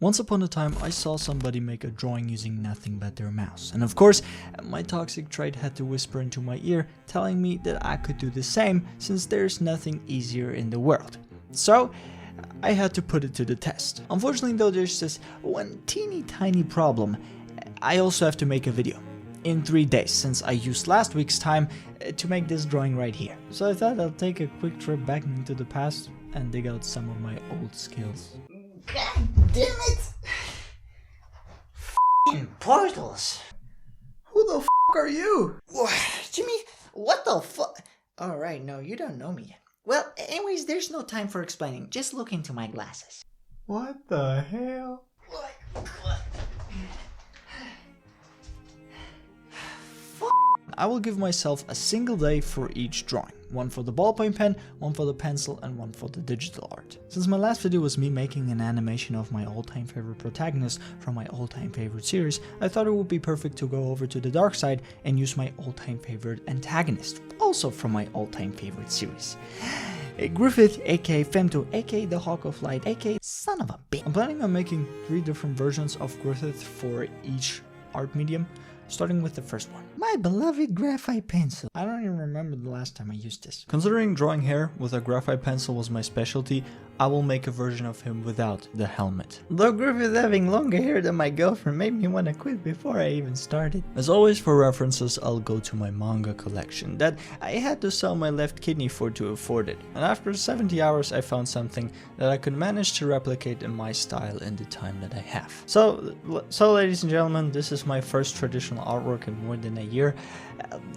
Once upon a time, I saw somebody make a drawing using nothing but their mouse. And of course, my toxic trait had to whisper into my ear, telling me that I could do the same since there's nothing easier in the world. So, I had to put it to the test. Unfortunately though, there's this one teeny tiny problem. I also have to make a video in 3 days since I used last week's time to make this drawing right here. So I thought I'll take a quick trip back into the past and dig out some of my old skills. God damn it! F***ing portals! Who the f*** are you? Jimmy, what the fuck? Alright, no, you don't know me yet. Well, anyways, there's no time for explaining. Just look into my glasses. What the hell? I will give myself a single day for each drawing. One for the ballpoint pen, one for the pencil, and one for the digital art. Since my last video was me making an animation of my all-time favorite protagonist from my all-time favorite series, I thought it would be perfect to go over to the dark side and use my all-time favorite antagonist, also from my all-time favorite series. Griffith, aka Femto, aka the Hawk of Light, aka son of a bitch. I'm planning on making 3 different versions of Griffith for each art medium, starting with the first one. My beloved graphite pencil. I don't even remember the last time I used this. Considering drawing hair with a graphite pencil was my specialty, I will make a version of him without the helmet. Though Griffith having longer hair than my girlfriend made me want to quit before I even started. As always, for references, I'll go to my manga collection that I had to sell my left kidney for to afford it. And after 70 hours I found something that I could manage to replicate in my style in the time that I have. So ladies and gentlemen, this is my first traditional artwork in more than a year.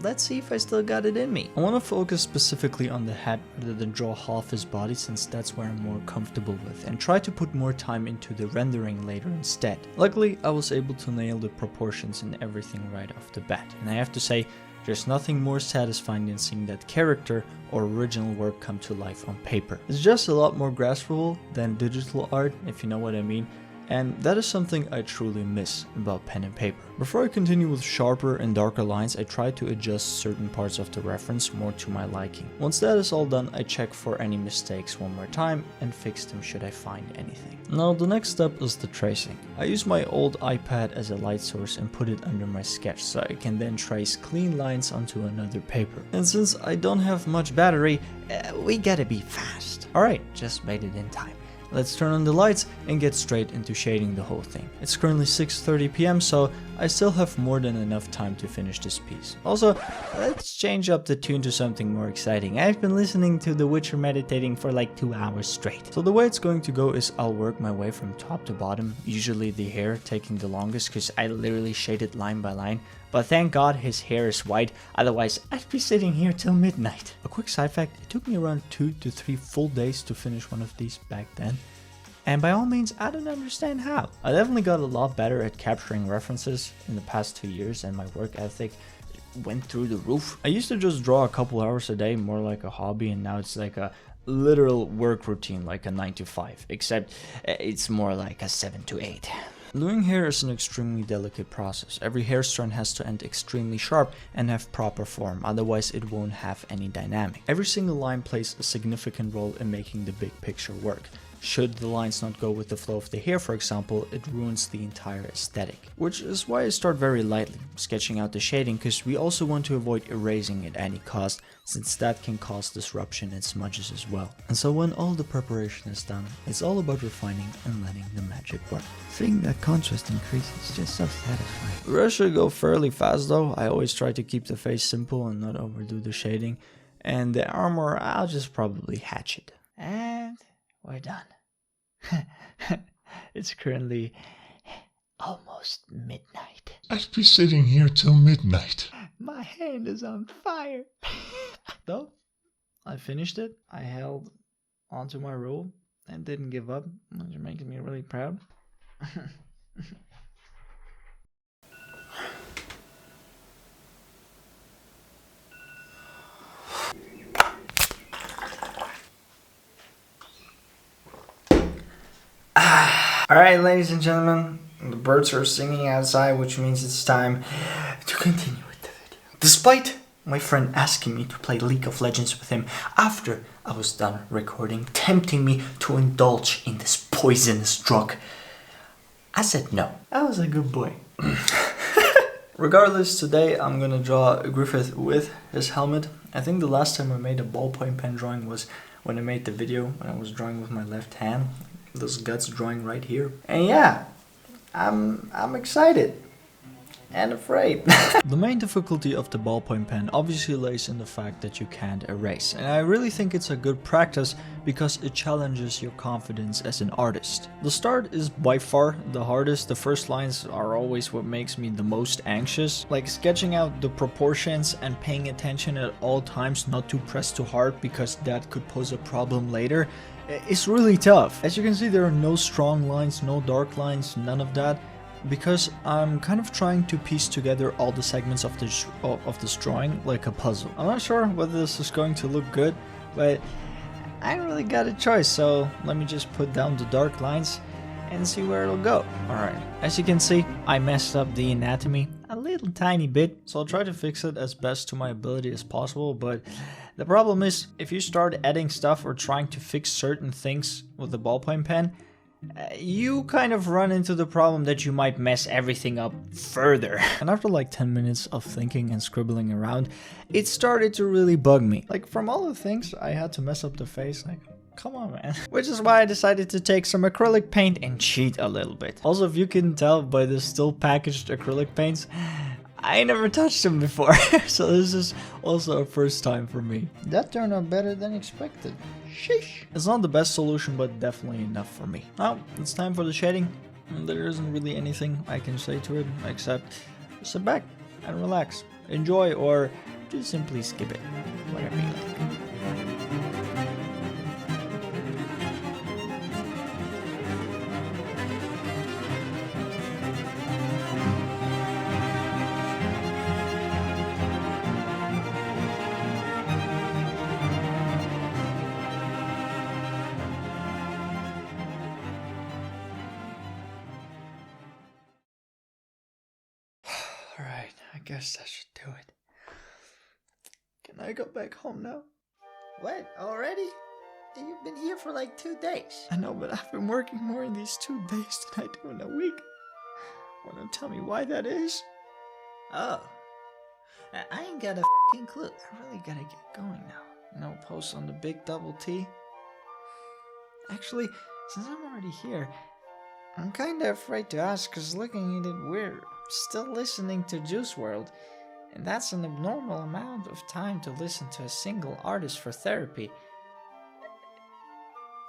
Let's see if I still got it in me. I want to focus specifically on the head rather than draw half his body, since that's where I'm more comfortable with, and try to put more time into the rendering later instead. Luckily, I was able to nail the proportions and everything right off the bat, and I have to say, there's nothing more satisfying than seeing that character or original work come to life on paper. It's just a lot more graspable than digital art, if you know what I mean. And that is something I truly miss about pen and paper. Before I continue with sharper and darker lines, I try to adjust certain parts of the reference more to my liking. Once that is all done, I check for any mistakes one more time and fix them should I find anything. Now the next step is the tracing. I use my old iPad as a light source and put it under my sketch so I can then trace clean lines onto another paper. And since I don't have much battery, we gotta be fast. Alright, just made it in time. Let's turn on the lights and get straight into shading the whole thing. It's currently 6:30 p.m. so I still have more than enough time to finish this piece. Also, let's change up the tune to something more exciting. I've been listening to The Witcher meditating for like 2 hours straight. So the way it's going to go is I'll work my way from top to bottom, usually the hair taking the longest because I literally shaded line by line. But thank God his hair is white, otherwise I'd be sitting here till midnight. A quick side fact, it took me around 2 to 3 full days to finish one of these back then. And by all means, I don't understand how. I definitely got a lot better at capturing references in the past 2 years, and my work ethic went through the roof. I used to just draw a couple hours a day, more like a hobby, and now it's like a literal work routine, like a 9 to 5, except it's more like a 7 to 8. Doing hair is an extremely delicate process. Every hair strand has to end extremely sharp and have proper form, otherwise it won't have any dynamic. Every single line plays a significant role in making the big picture work. Should the lines not go with the flow of the hair, for example, it ruins the entire aesthetic. Which is why I start very lightly, sketching out the shading, because we also want to avoid erasing at any cost, since that can cause disruption in smudges as well. And so when all the preparation is done, it's all about refining and letting the magic work. Seeing that contrast increase is just so satisfying. The rest should go fairly fast though. I always try to keep the face simple and not overdo the shading. And the armor, I'll just probably hatch it. And we're done. It's currently almost midnight. I'd be sitting here till midnight. My hand is on fire. Though, I finished it. I held onto my rule and didn't give up, which makes me really proud. Alright, ladies and gentlemen, the birds are singing outside, which means it's time to continue with the video. Despite my friend asking me to play League of Legends with him after I was done recording, tempting me to indulge in this poisonous drug, I said no. I was a good boy. Regardless, today I'm gonna draw Griffith with his helmet. I think the last time I made a ballpoint pen drawing was when I made the video when I was drawing with my left hand. Those guts drawing right here. And yeah, I'm excited. And afraid. The main difficulty of the ballpoint pen obviously lays in the fact that you can't erase, and I really think it's a good practice because it challenges your confidence as an artist. The start is by far the hardest. The first lines are always what makes me the most anxious, like sketching out the proportions and paying attention at all times not to press too hard because that could pose a problem later. It's really tough. As you can see, there are no strong lines, no dark lines, none of that. Because I'm kind of trying to piece together all the segments of this drawing like a puzzle. I'm not sure whether this is going to look good, but I ain't really got a choice, so let me just put down the dark lines and see where it'll go. Alright, as you can see, I messed up the anatomy a little tiny bit, so I'll try to fix it as best to my ability as possible, but the problem is, if you start adding stuff or trying to fix certain things with the ballpoint pen, you kind of run into the problem that you might mess everything up further. And after like 10 minutes of thinking and scribbling around, it started to really bug me. Like, from all the things I had to mess up the face, like, come on, man. Which is why I decided to take some acrylic paint and cheat a little bit. Also, if you can tell by the still packaged acrylic paints, I never touched them before. So this is also a first time for me. That turned out better than expected. Sheesh. It's not the best solution, but definitely enough for me. Now, it's time for the shading. There isn't really anything I can say to it, except sit back and relax. Enjoy, or just simply skip it. Whatever you like. Alright, I guess that should do it. Can I go back home now? What? Already? You've been here for like 2 days. I know, but I've been working more in these 2 days than I do in a week. Wanna tell me why that is? Oh. I ain't got a f***ing clue. I really gotta get going now. No post on the big double T? Actually, since I'm already here, I'm kinda afraid to ask, cause looking at it, we're still listening to Juice WRLD, and that's an abnormal amount of time to listen to a single artist for therapy.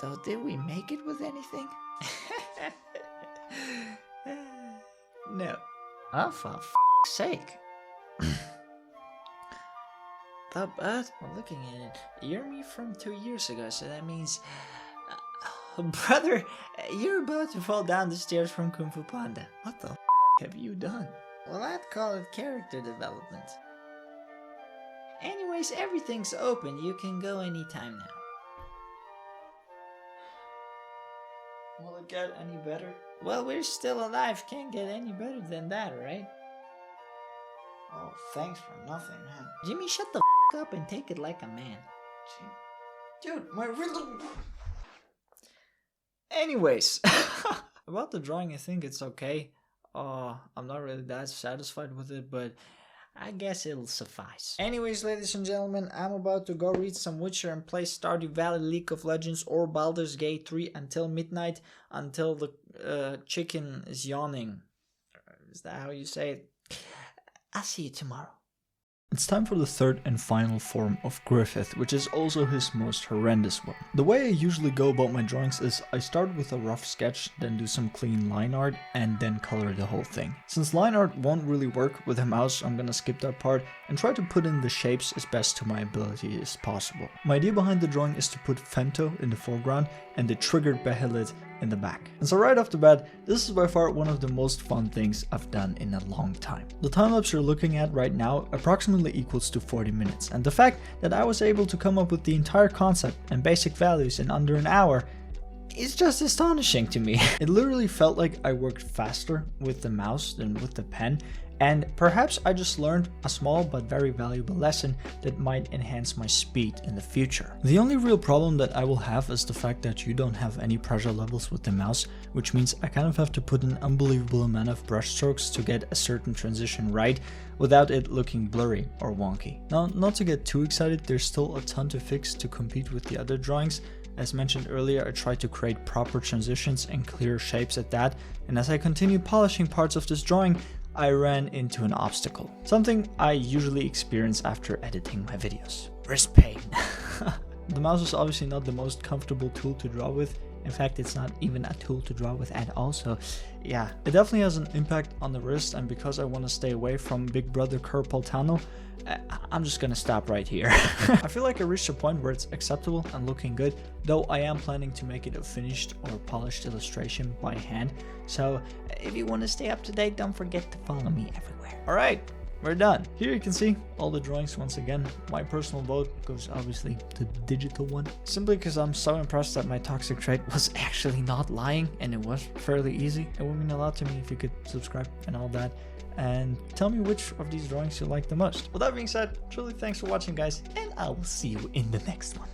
Though, did we make it with anything? No. Oh, for f***'s sake. But looking at it, you're me from 2 years ago, so that means... brother, you're about to fall down the stairs from Kung Fu Panda. What the f*** have you done? Well, I'd call it character development. Anyways, everything's open. You can go anytime now. Will it get any better? Well, we're still alive. Can't get any better than that, right? Oh, thanks for nothing, man. Jimmy, shut the f*** up and take it like a man. Dude, my rhythm... Anyways, about the drawing, I think it's okay. I'm not really that satisfied with it, but I guess it'll suffice. Anyways, ladies and gentlemen, I'm about to go read some Witcher and play Stardew Valley, League of Legends, or Baldur's Gate 3 until midnight, until the chicken is yawning. Is that how you say it? I'll see you tomorrow. It's time for the third and final form of Griffith, which is also his most horrendous one. The way I usually go about my drawings is I start with a rough sketch, then do some clean line art, and then color the whole thing. Since line art won't really work with a mouse, I'm gonna skip that part and try to put in the shapes as best to my ability as possible. My idea behind the drawing is to put Femto in the foreground and the triggered Behelit in the back. And so right off the bat, this is by far one of the most fun things I've done in a long time. The time lapse you're looking at right now approximately equals to 40 minutes, and the fact that I was able to come up with the entire concept and basic values in under an hour is just astonishing to me. It literally felt like I worked faster with the mouse than with the pen, And perhaps I just learned a small but very valuable lesson that might enhance my speed in the future. The only real problem that I will have is the fact that you don't have any pressure levels with the mouse, which means I kind of have to put an unbelievable amount of brush strokes to get a certain transition right without it looking blurry or wonky. Now, not to get too excited, there's still a ton to fix to compete with the other drawings. As mentioned earlier, I tried to create proper transitions and clear shapes at that, and as I continued polishing parts of this drawing, I ran into an obstacle. Something I usually experience after editing my videos. Wrist pain. The mouse is obviously not the most comfortable tool to draw with. In fact, it's not even a tool to draw with at all, so yeah. It definitely has an impact on the wrist, and because I want to stay away from Big Brother Carpal Tunnel, I'm just gonna stop right here. I feel like I reached a point where it's acceptable and looking good, though I am planning to make it a finished or polished illustration by hand. So if you want to stay up to date, don't forget to follow me everywhere. Alright, we're done. Here you can see all the drawings once again. My personal vote goes obviously to the digital one, simply because I'm so impressed that my toxic trait was actually not lying and it was fairly easy. It would mean a lot to me if you could subscribe and all that, and tell me which of these drawings you like the most. With that being said, truly thanks for watching, guys, and I will see you in the next one.